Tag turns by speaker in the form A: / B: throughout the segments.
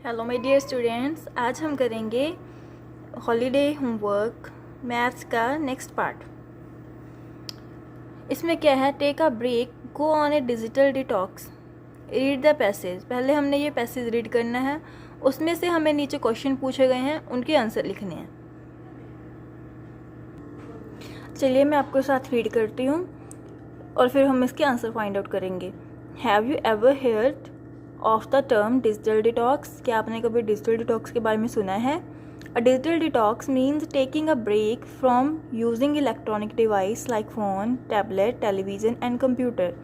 A: Hello my dear students, आज हम करेंगे हॉलीडे होमवर्क मैथ्स का नेक्स्ट पार्ट। इसमें क्या है, take a break, go on a digital detox, read the passage. पहले हमने ये पैसेज रीड करना है, उसमें से हमें नीचे क्वेश्चन पूछे गए हैं, उनके आंसर लिखने हैं। चलिए मैं आपके साथ रीड करती हूँ और फिर हम इसके आंसर फाइंड आउट करेंगे। Have you ever heard of the term digital detox? क्या आपने कभी डिजिटल डिटॉक्स के बारे में सुना है? A digital detox means taking a break from using electronic device like phone, tablet, television and computer.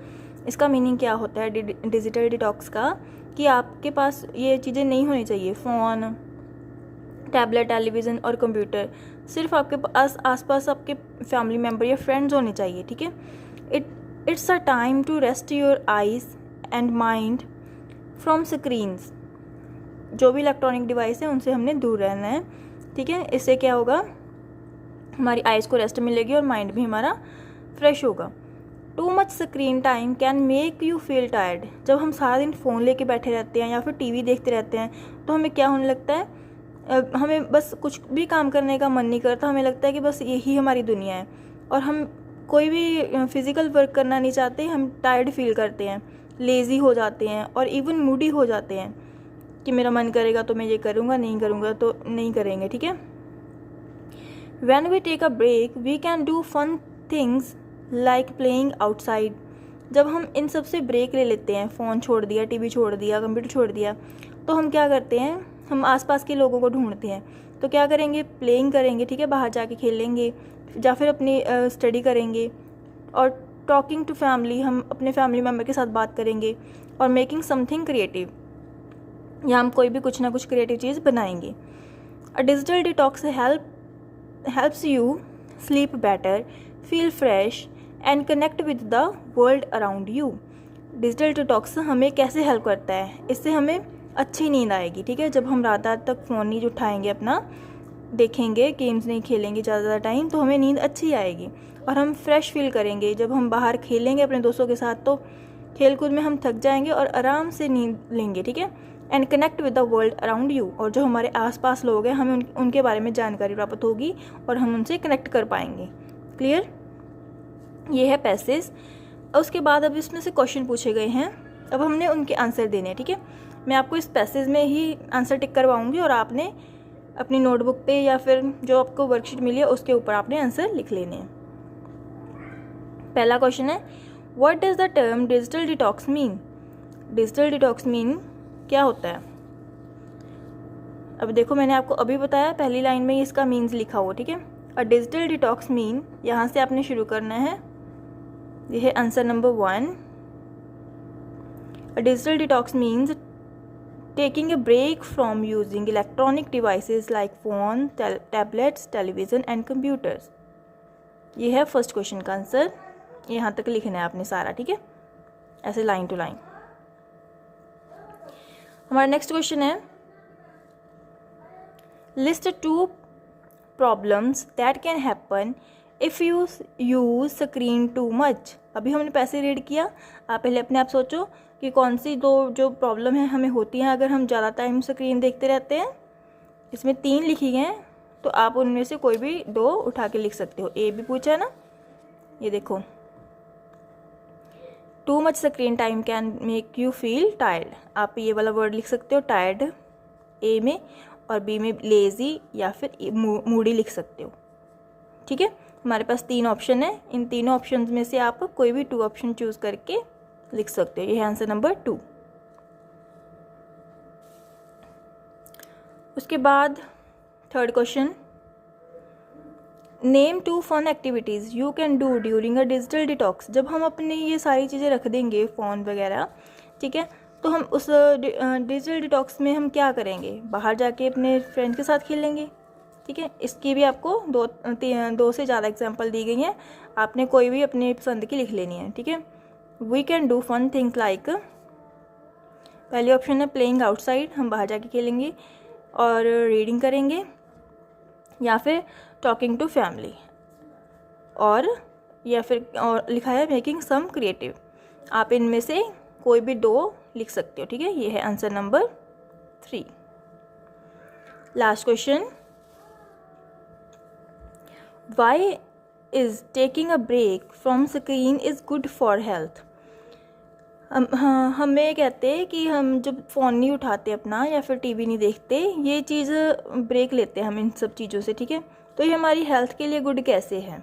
A: इसका मीनिंग क्या होता है डिजिटल डिटॉक्स का, कि आपके पास ये चीज़ें नहीं होनी चाहिए, फ़ोन, टैबलेट, टेलीविज़न और कंप्यूटर। सिर्फ आपके पास आसपास आपके फैमिली मेम्बर या फ्रेंड्स होने चाहिए, ठीक है। It's a time to rest your eyes and mind from screens. जो भी इलेक्ट्रॉनिक डिवाइस है उनसे हमने दूर रहना है, ठीक है। इससे क्या होगा, हमारी आइज़ को रेस्ट मिलेगी और माइंड भी हमारा फ्रेश होगा। Too much screen time can make you feel tired. जब हम सारा दिन फ़ोन लेके बैठे रहते हैं या फिर टीवी देखते रहते हैं तो हमें क्या होने लगता है, हमें बस कुछ भी काम करने का मन नहीं करता। हमें लगता है कि बस यही हमारी दुनिया है और हम कोई भी फिज़िकल वर्क करना नहीं चाहते। हम टायर्ड फील करते हैं, लेज़ी हो जाते हैं और इवन मूडी हो जाते हैं कि मेरा मन करेगा तो मैं ये करूँगा, नहीं करूँगा तो नहीं करेंगे, ठीक है। When we take a break, we can do fun things like playing outside. जब हम इन सब से ब्रेक ले लेते हैं, फ़ोन छोड़ दिया, टीवी छोड़ दिया, कंप्यूटर छोड़ दिया, तो हम क्या करते हैं, हम आसपास के लोगों को ढूंढते हैं। तो क्या करेंगे, प्लेइंग करेंगे, ठीक है, बाहर जाके खेलेंगे या फिर अपनी स्टडी करेंगे। और टॉकिंग टू फैमिली, हम अपने फैमिली मेम्बर के साथ बात करेंगे। और मेकिंग समथिंग क्रिएटिव, या हम कोई भी कुछ ना कुछ क्रिएटिव चीज़ बनाएंगे। अ digital detox helps you sleep better, feel fresh and connect with the world around you. Digital detox हमें कैसे हेल्प करता है, इससे हमें अच्छी नींद आएगी, ठीक है। जब हम रात रात तक फ़ोन नहीं उठाएंगे, अपना देखेंगे, गेम्स नहीं खेलेंगे ज़्यादा टाइम, तो हमें नींद अच्छी आएगी और हम फ्रेश फील करेंगे। जब हम बाहर खेलेंगे अपने दोस्तों के साथ तो खेल कूद में हम थक जाएंगे और आराम से नींद लेंगे, ठीक है। And connect with the world around you, और जो हमारे आसपास लोग हैं हमें उनके बारे में जानकारी प्राप्त होगी और हम उनसे कनेक्ट कर पाएंगे। क्लियर? ये है पैसेज। उसके बाद अब इसमें से क्वेश्चन पूछे गए हैं, अब हमने उनके आंसर देने हैं, ठीक है। मैं आपको इस पैसेज में ही आंसर टिक करवाऊंगी और आपने अपनी नोटबुक पे या फिर जो आपको वर्कशीट मिली है उसके ऊपर आपने आंसर लिख लेने हैं। पहला क्वेश्चन है, what does the term digital detox mean? Digital detox mean क्या होता है? अब देखो, मैंने आपको अभी बताया, पहली लाइन में ही इसका मीन्स लिखा हुआ, ठीक है। अ डिजिटल डिटॉक्स मीन, यहाँ से आपने शुरू करना है। यह है answer number 1। A digital detox means taking a break from using electronic devices like phone, tablets, television and computers. ये है फर्स्ट क्वेश्चन का आंसर। यहाँ तक लिखना है आपने सारा, ठीक है, ऐसे लाइन टू लाइन। हमारा नेक्स्ट क्वेश्चन है, list 2 problems that can happen if you use screen too much. अभी हमने पैसे रीड किया, आप पहले अपने आप सोचो कि कौन सी 2 जो प्रॉब्लम है हमें होती हैं अगर हम ज़्यादा टाइम स्क्रीन देखते रहते हैं। इसमें 3 लिखी हैं, तो आप उनमें से कोई भी 2 उठा के लिख सकते हो। ए भी पूछा है ना, ये देखो, too much screen time can make you feel tired. आप ये वाला वर्ड लिख सकते हो टायर्ड ए में, और बी में लेज़ी या फिर मूडी लिख सकते हो, ठीक है। हमारे पास 3 ऑप्शन है, इन तीनों ऑप्शन में से आप कोई भी 2 ऑप्शन चूज करके लिख सकते हो। ये है आंसर नंबर 2। उसके बाद third question, name 2 fun activities you can do during a digital detox. जब हम अपनी ये सारी चीज़ें रख देंगे, फ़ोन वगैरह, ठीक है, तो हम उस डिजिटल डिटॉक्स में हम क्या करेंगे, बाहर जाके अपने फ्रेंड्स के साथ खेलेंगे, ठीक है। इसकी भी आपको 2 से ज़्यादा एग्जांपल दी गई हैं, आपने कोई भी अपने पसंद की लिख लेनी है, ठीक है। We can do fun things like, पहली ऑप्शन है प्लेइंग आउटसाइड, हम बाहर जाके खेलेंगे और रीडिंग करेंगे, या फिर टॉकिंग टू फैमिली, और या फिर और लिखा है मेकिंग सम क्रिएटिव। आप इनमें से कोई भी 2 लिख सकते हो, ठीक है। ये है answer number 3। Last question, why is taking a break from screen is good for health. हमें कहते हैं कि हम जब फ़ोन नहीं उठाते अपना या फिर टीवी नहीं देखते, ये चीज़ ब्रेक लेते हैं हम इन सब चीज़ों से, ठीक है, तो ये हमारी हेल्थ के लिए गुड कैसे है।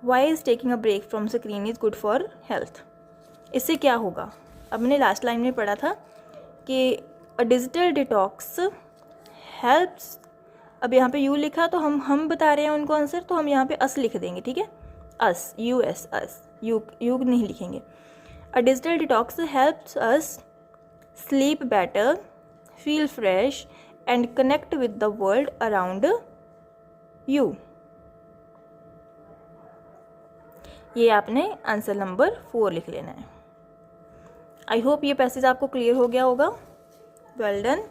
A: Why is taking a break from screen is good for health, इससे क्या होगा। अब मैंने लास्ट लाइन में पढ़ा था कि अ डिजिटल डिटॉक्स हेल्प्स, अब यहाँ पे यू लिखा तो हम बता रहे हैं उनको आंसर, तो हम यहाँ पे अस लिख देंगे, ठीक है, अस, यू एस, अस, यू नहीं लिखेंगे। A digital detox helps us sleep better, feel fresh and connect with the world around you. ये आपने आंसर नंबर 4 लिख लेना है। आई होप ये पैसेज आपको क्लियर हो गया होगा। Well done.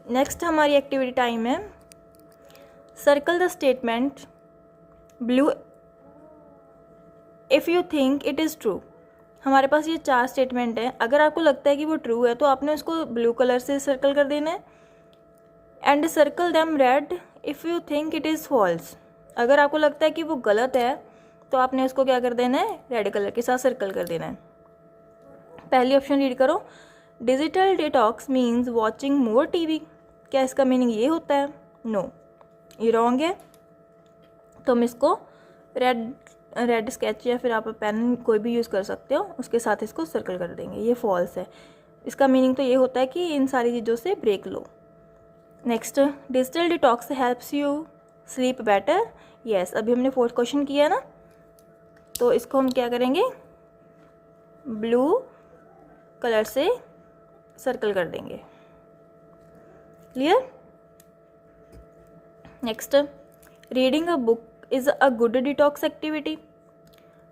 A: नेक्स्ट हमारी एक्टिविटी टाइम है, circle the statement blue if you think it is true. हमारे पास ये 4 स्टेटमेंट हैं, अगर आपको लगता है कि वो ट्रू है तो आपने उसको ब्लू कलर से सर्कल कर देना है। And circle them red if you think it is false. अगर आपको लगता है कि वो गलत है तो आपने उसको क्या कर देना है, रेड कलर के साथ सर्कल कर देना है। पहली ऑप्शन रीड करो, digital detox means watching more TV. क्या इसका मीनिंग ये होता है? नो, ये रॉन्ग है। तो हम इसको रेड स्केच या फिर आप पेन कोई भी यूज़ कर सकते हो, उसके साथ इसको सर्कल कर देंगे। ये फॉल्स है। इसका मीनिंग तो ये होता है कि इन सारी चीज़ों से ब्रेक लो। Next, digital detox helps you sleep better. Yes, अभी हमने 4th क्वेश्चन किया ना, तो इसको हम क्या करेंगे, ब्लू कलर से सर्कल कर देंगे। Clear? Next, reading a book is a good detox activity.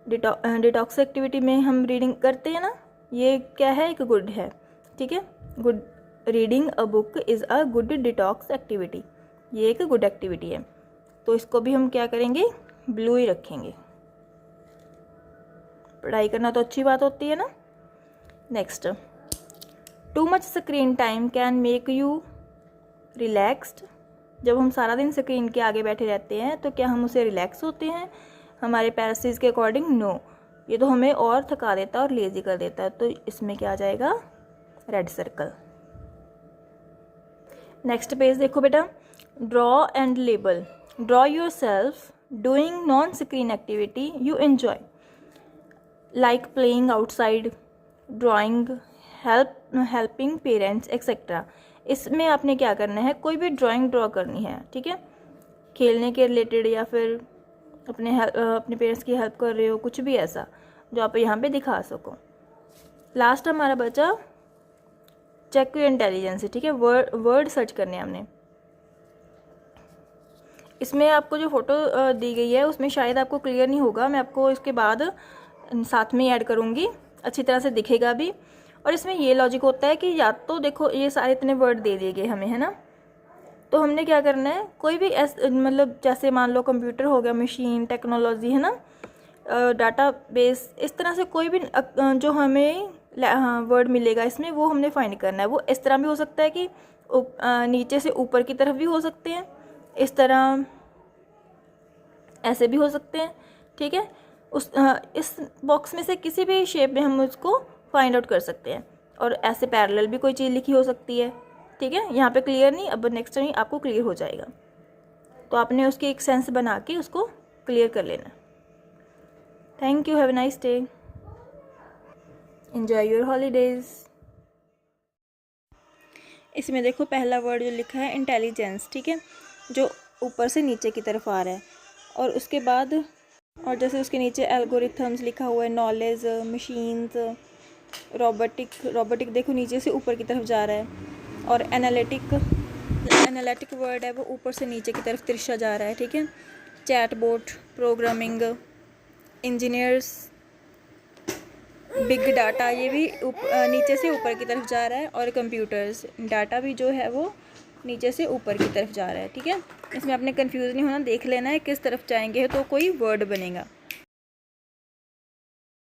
A: Detox activity में हम रीडिंग करते हैं ना, ये क्या है, एक गुड है, ठीक है। Good, reading a book is a good detox activity, ये एक गुड एक्टिविटी है। तो इसको भी हम क्या करेंगे, ब्लू ही रखेंगे। पढ़ाई करना तो अच्छी बात होती है ना। Next, too much screen time can make you relaxed. जब हम सारा दिन स्क्रीन के आगे बैठे रहते हैं तो क्या हम उसे रिलैक्स होते हैं हमारे पैरासिस के अकॉर्डिंग? नो, ये तो हमें और थका देता है और लेजी कर देता है। तो इसमें क्या आ जाएगा, रेड सर्कल। नेक्स्ट पेज देखो बेटा, draw and label. Draw your self doing non screen activity you enjoy like playing outside, drawing, helping parents etcetera. इसमें आपने क्या करना है, कोई भी ड्राइंग ड्रॉ करनी है, ठीक है, खेलने के रिलेटेड या फिर अपने पेरेंट्स की हेल्प कर रहे हो, कुछ भी ऐसा जो आप यहाँ पे दिखा सको। लास्ट हमारा बचा चेक योर इंटेलिजेंस, ठीक है, वर्ड सर्च करने हैं हमने। इसमें आपको जो फोटो दी गई है उसमें शायद आपको क्लियर नहीं होगा, मैं आपको इसके बाद साथ में ऐड करूँगी, अच्छी तरह से दिखेगा भी। और इसमें ये लॉजिक होता है कि या तो देखो ये सारे इतने वर्ड दे दिए गए हमें, है ना, तो हमने क्या करना है, कोई भी मतलब जैसे मान लो कंप्यूटर हो गया, मशीन, टेक्नोलॉजी, है ना, डाटा बेस, इस तरह से कोई भी जो हमें वर्ड मिलेगा इसमें वो हमने फाइंड करना है। वो इस तरह भी हो सकता है कि नीचे से ऊपर की तरफ भी हो सकते हैं, इस तरह ऐसे भी हो सकते हैं, ठीक है। इस बॉक्स में से किसी भी शेप में हम उसको फाइंड आउट कर सकते हैं। और ऐसे पैरेलल भी कोई चीज़ लिखी हो सकती है, ठीक है। यहाँ पे क्लियर नहीं, अब नेक्स्ट टाइम आपको क्लियर हो जाएगा। तो आपने उसकी एक सेंस बना के उसको क्लियर कर लेना। Thank you, have a nice day, enjoy your holidays. इसमें देखो पहला वर्ड जो लिखा है इंटेलिजेंस, ठीक है, जो ऊपर से नीचे की तरफ आ रहा है, और उसके बाद और जैसे उसके नीचे एल्गोरिथम्स लिखा हुआ है, नॉलेज, मशीन्स, रोबोटिक देखो नीचे से ऊपर की तरफ जा रहा है। और एनालिटिक वर्ड है वो ऊपर से नीचे की तरफ तिरछा जा रहा है, ठीक है। Chatbot, programming, engineers, big data, ये भी नीचे से ऊपर की तरफ जा रहा है। और कंप्यूटर्स, डाटा भी जो है वो नीचे से ऊपर की तरफ जा रहा है, ठीक है। इसमें आपने कंफ्यूज नहीं होना, देख लेना है किस तरफ जाएंगे तो कोई वर्ड बनेगा।